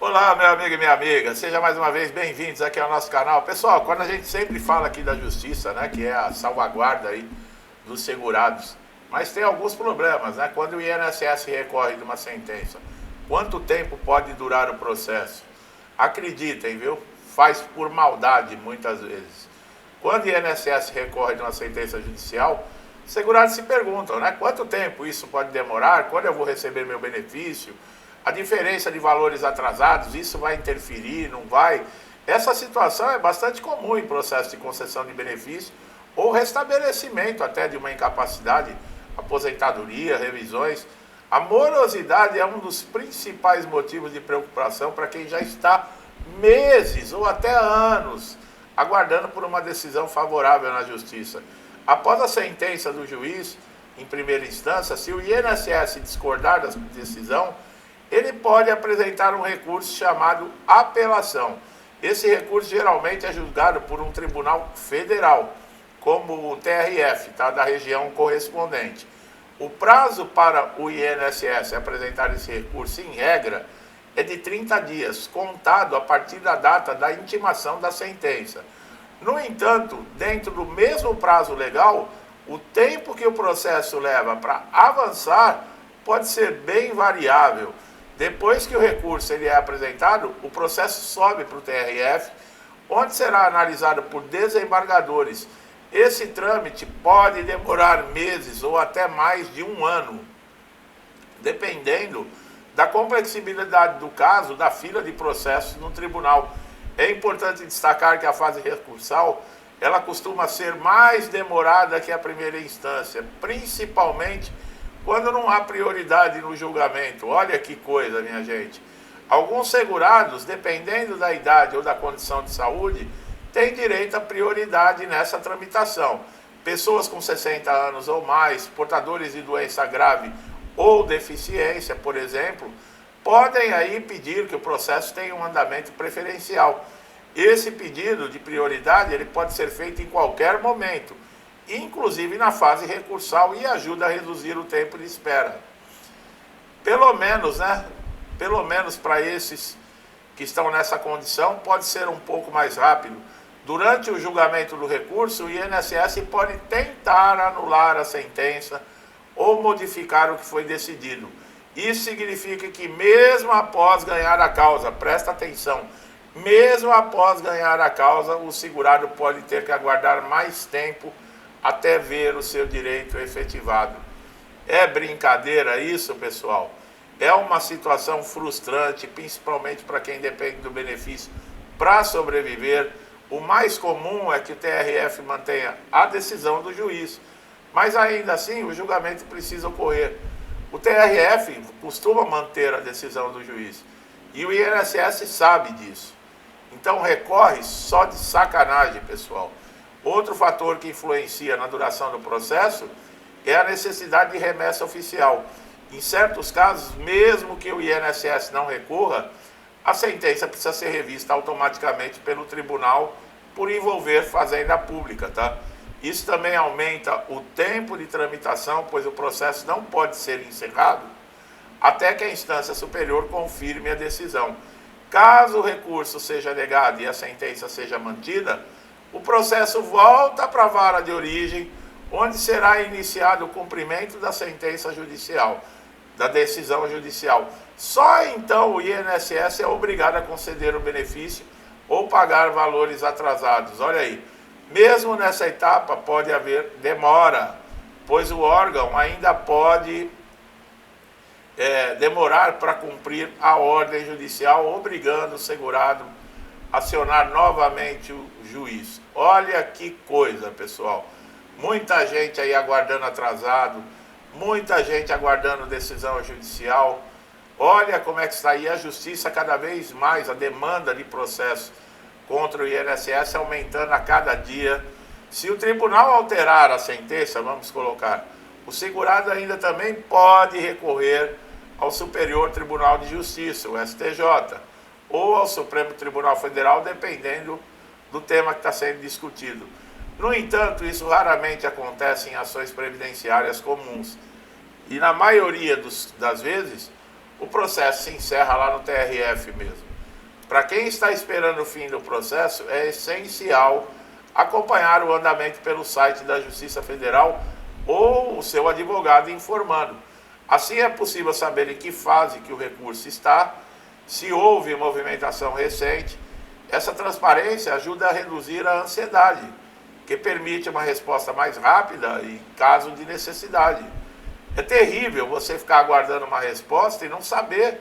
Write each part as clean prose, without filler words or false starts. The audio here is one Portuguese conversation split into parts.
Olá, meu amigo e minha amiga, seja mais uma vez bem-vindos aqui ao nosso canal. Pessoal, quando a gente sempre fala aqui da justiça, né, que é a salvaguarda aí dos segurados, mas tem alguns problemas, né? Quando o INSS recorre de uma sentença, quanto tempo pode durar o processo? Acreditem, viu? Faz por maldade muitas vezes. Quando o INSS recorre de uma sentença judicial, os segurados se perguntam, né? Quanto tempo isso pode demorar? Quando eu vou receber meu benefício? A diferença de valores atrasados, isso vai interferir, não vai? Essa situação é bastante comum em processo de concessão de benefício ou restabelecimento até de uma incapacidade, aposentadoria, revisões. A morosidade é um dos principais motivos de preocupação para quem já está meses ou até anos aguardando por uma decisão favorável na justiça. Após a sentença do juiz, em primeira instância, se o INSS discordar da decisão, ele pode apresentar um recurso chamado apelação. Esse recurso geralmente é julgado por um tribunal federal, como o TRF, tá, da região correspondente. O prazo para o INSS apresentar esse recurso, em regra, é de 30 dias, contado a partir da data da intimação da sentença. No entanto, dentro do mesmo prazo legal, o tempo que o processo leva para avançar pode ser bem variável. Depois que o recurso ele é apresentado, o processo sobe para o TRF, onde será analisado por desembargadores. Esse trâmite pode demorar meses ou até mais de um ano, dependendo da complexibilidade do caso, da fila de processos no tribunal. É importante destacar que a fase recursal, ela costuma ser mais demorada que a primeira instância, principalmente quando não há prioridade no julgamento. Olha que coisa, minha gente. Alguns segurados, dependendo da idade ou da condição de saúde, têm direito à prioridade nessa tramitação. Pessoas com 60 anos ou mais, portadores de doença grave ou deficiência, por exemplo, podem aí pedir que o processo tenha um andamento preferencial. Esse pedido de prioridade ele pode ser feito em qualquer momento, inclusive na fase recursal, e ajuda a reduzir o tempo de espera. Pelo menos, né? Pelo menos para esses que estão nessa condição, pode ser um pouco mais rápido. Durante o julgamento do recurso, o INSS pode tentar anular a sentença ou modificar o que foi decidido. Isso significa que mesmo após ganhar a causa, presta atenção, mesmo após ganhar a causa, o segurado pode ter que aguardar mais tempo até ver o seu direito efetivado. É brincadeira isso, pessoal? É uma situação frustrante, principalmente para quem depende do benefício para sobreviver. O mais comum é que o TRF mantenha a decisão do juiz, mas ainda assim o julgamento precisa ocorrer. O TRF costuma manter a decisão do juiz e o INSS sabe disso. Então recorre só de sacanagem, pessoal. Outro fator que influencia na duração do processo é a necessidade de remessa oficial. Em certos casos, mesmo que o INSS não recorra, a sentença precisa ser revista automaticamente pelo tribunal por envolver fazenda pública, tá? Isso também aumenta o tempo de tramitação, pois o processo não pode ser encerrado até que a instância superior confirme a decisão. Caso o recurso seja negado e a sentença seja mantida, o processo volta para a vara de origem, onde será iniciado o cumprimento da sentença judicial, da decisão judicial. Só então o INSS é obrigado a conceder o benefício ou pagar valores atrasados. Olha aí, mesmo nessa etapa pode haver demora, pois o órgão ainda pode demorar para cumprir a ordem judicial, obrigando o segurado a acionar novamente o juiz. Olha que coisa, pessoal. Muita gente aí aguardando atrasado, muita gente aguardando decisão judicial. Olha como é que está aí a justiça cada vez mais, a demanda de processo contra o INSS aumentando a cada dia. Se o tribunal alterar a sentença, vamos colocar, o segurado ainda também pode recorrer ao Superior Tribunal de Justiça, o STJ, ou ao Supremo Tribunal Federal, dependendo do tema que está sendo discutido. No entanto, isso raramente acontece em ações previdenciárias comuns. E na maioria das vezes, o processo se encerra lá no TRF mesmo. Para quem está esperando o fim do processo, é essencial acompanhar o andamento pelo site da Justiça Federal ou o seu advogado informando. Assim é possível saber em que fase que o recurso está, se houve movimentação recente. Essa transparência ajuda a reduzir a ansiedade, que permite uma resposta mais rápida em caso de necessidade. É terrível você ficar aguardando uma resposta e não saber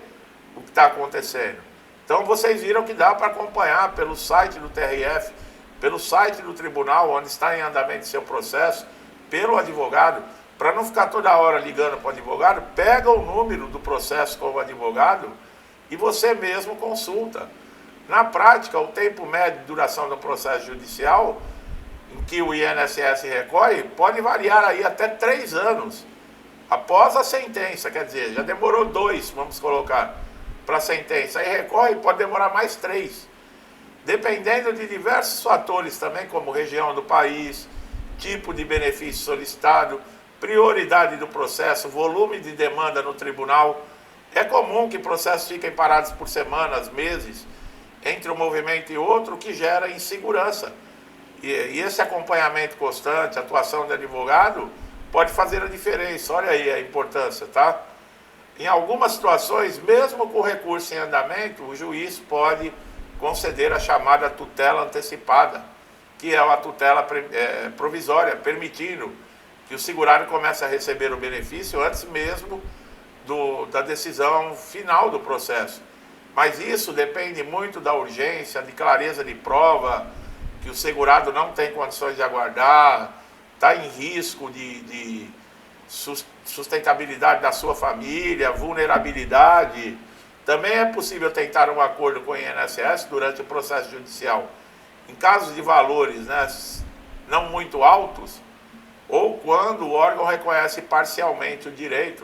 o que está acontecendo. Então vocês viram que dá para acompanhar pelo site do TRF, pelo site do tribunal, onde está em andamento seu processo, pelo advogado, para não ficar toda hora ligando para o advogado, pega o número do processo com o advogado e você mesmo consulta. Na prática, o tempo médio de duração do processo judicial, em que o INSS recorre, pode variar aí até 3 anos após a sentença, quer dizer, já demorou 2, vamos colocar, para a sentença, aí recorre, pode demorar mais 3. Dependendo de diversos fatores também, como região do país, tipo de benefício solicitado, prioridade do processo, volume de demanda no tribunal. É comum que processos fiquem parados por semanas, meses, entre um movimento e outro, que gera insegurança. E esse acompanhamento constante, atuação de advogado, pode fazer a diferença. Olha aí a importância, tá? Em algumas situações, mesmo com recurso em andamento, o juiz pode conceder a chamada tutela antecipada, que é uma tutela provisória, permitindo que o segurado comece a receber o benefício antes mesmo da decisão final do processo. Mas isso depende muito da urgência, de clareza de prova, que o segurado não tem condições de aguardar, está em risco de sustentabilidade da sua família, vulnerabilidade. Também é possível tentar um acordo com o INSS durante o processo judicial. Em casos de valores, né, não muito altos, ou quando o órgão reconhece parcialmente o direito,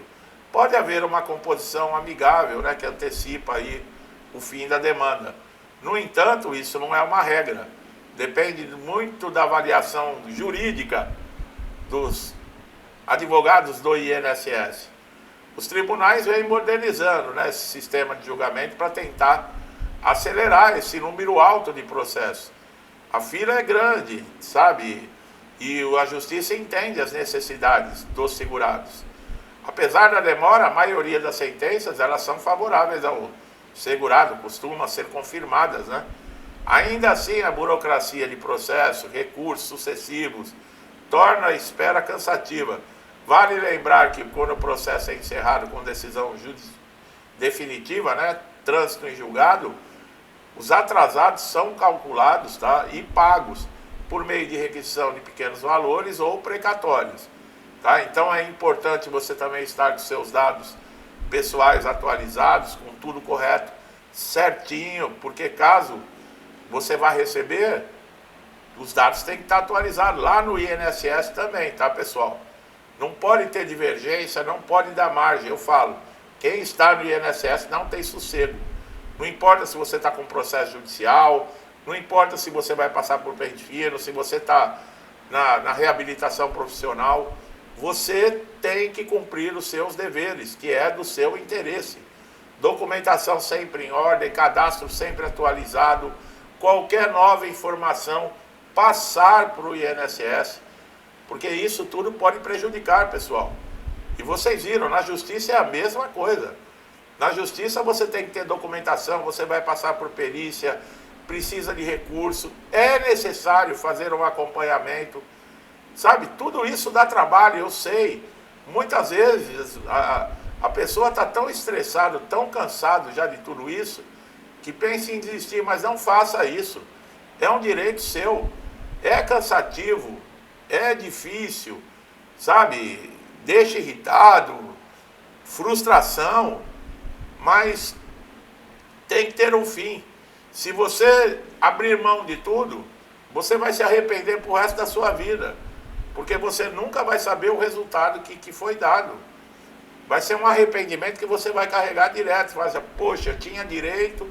pode haver uma composição amigável, né, que antecipa aí o fim da demanda. No entanto, isso não é uma regra. Depende muito da avaliação jurídica dos advogados do INSS. Os tribunais vêm modernizando, né, esse sistema de julgamento para tentar acelerar esse número alto de processos. A fila é grande, sabe? E a justiça entende as necessidades dos segurados. Apesar da demora, a maioria das sentenças elas são favoráveis ao segurado, costumam ser confirmadas, né? Ainda assim, a burocracia de processo, recursos sucessivos, torna a espera cansativa. Vale lembrar que quando o processo é encerrado com decisão definitiva, né, trânsito em julgado, os atrasados são calculados, tá, e pagos por meio de requisição de pequenos valores ou precatórios. Tá? Então é importante você também estar com seus dados pessoais atualizados, com tudo correto, certinho, porque caso você vá receber, os dados têm que estar atualizados lá no INSS também, tá, pessoal? Não pode ter divergência, não pode dar margem. Eu falo, quem está no INSS não tem sossego. Não importa se você está com processo judicial, não importa se você vai passar por pente fino, se você está na reabilitação profissional, você tem que cumprir os seus deveres, que é do seu interesse. Documentação sempre em ordem, cadastro sempre atualizado, qualquer nova informação passar para o INSS, porque isso tudo pode prejudicar, pessoal. E vocês viram, na justiça é a mesma coisa. Na justiça você tem que ter documentação, você vai passar por perícia, precisa de recurso, é necessário fazer um acompanhamento, sabe? Tudo isso dá trabalho, eu sei. Muitas vezes a pessoa está tão estressada, tão cansado já de tudo isso, que pensa em desistir, mas não faça isso. É um direito seu, é cansativo, é difícil, sabe? Deixa irritado, frustração, mas tem que ter um fim. Se você abrir mão de tudo, você vai se arrepender pro resto da sua vida, porque você nunca vai saber o resultado que foi dado. Vai ser um arrependimento que você vai carregar direto. Você vai dizer, poxa, eu tinha direito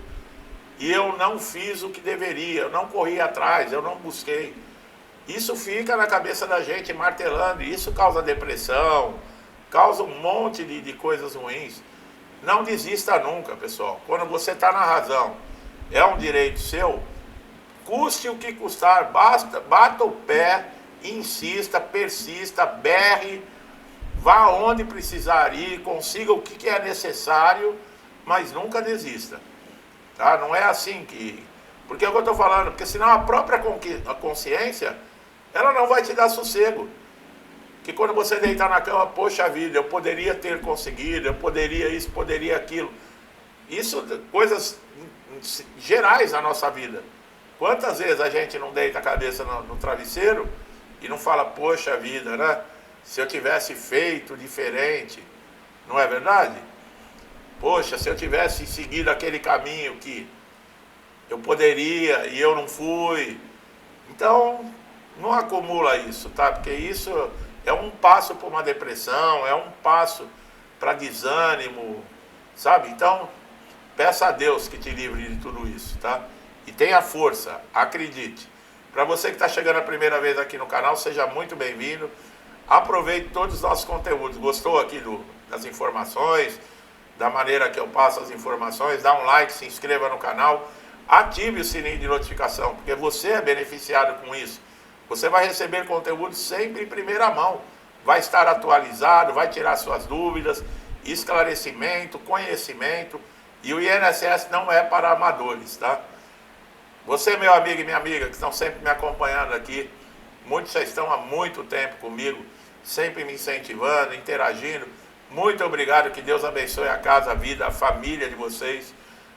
e eu não fiz o que deveria, eu não corri atrás, eu não busquei. Isso fica na cabeça da gente martelando, e isso causa depressão, causa um monte de coisas ruins. Não desista nunca, pessoal. Quando você está na razão, é um direito seu, custe o que custar, bata o pé, insista, persista, berre, vá onde precisar ir, consiga o que é necessário, mas nunca desista. Tá? Não é assim que... Porque é o que eu estou falando, porque senão a própria consciência, ela não vai te dar sossego. Que quando você deitar na cama, poxa vida, eu poderia ter conseguido, eu poderia isso, poderia aquilo. Isso, coisas gerais na nossa vida. Quantas vezes a gente não deita a cabeça no travesseiro e não fala, poxa vida, né? Se eu tivesse feito diferente, não é verdade? Poxa, se eu tivesse seguido aquele caminho que eu poderia e eu não fui. Então, não acumula isso, tá? Porque isso é um passo para uma depressão, é um passo para desânimo, sabe? Então, peça a Deus que te livre de tudo isso, tá? E tenha força, acredite. Para você que está chegando a primeira vez aqui no canal, seja muito bem-vindo. Aproveite todos os nossos conteúdos. Gostou aqui das informações, da maneira que eu passo as informações? Dá um like, se inscreva no canal, ative o sininho de notificação, porque você é beneficiado com isso. Você vai receber conteúdo sempre em primeira mão. Vai estar atualizado, vai tirar suas dúvidas, esclarecimento, conhecimento. E o INSS não é para amadores, tá? Você, meu amigo e minha amiga, que estão sempre me acompanhando aqui, muitos já estão há muito tempo comigo, sempre me incentivando, interagindo. Muito obrigado, que Deus abençoe a casa, a vida, a família de vocês,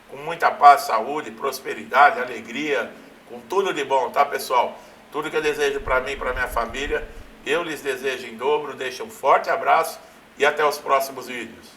com muita paz, saúde, prosperidade, alegria, com tudo de bom, tá, pessoal? Tudo que eu desejo para mim e para minha família, eu lhes desejo em dobro. Deixo um forte abraço e até os próximos vídeos.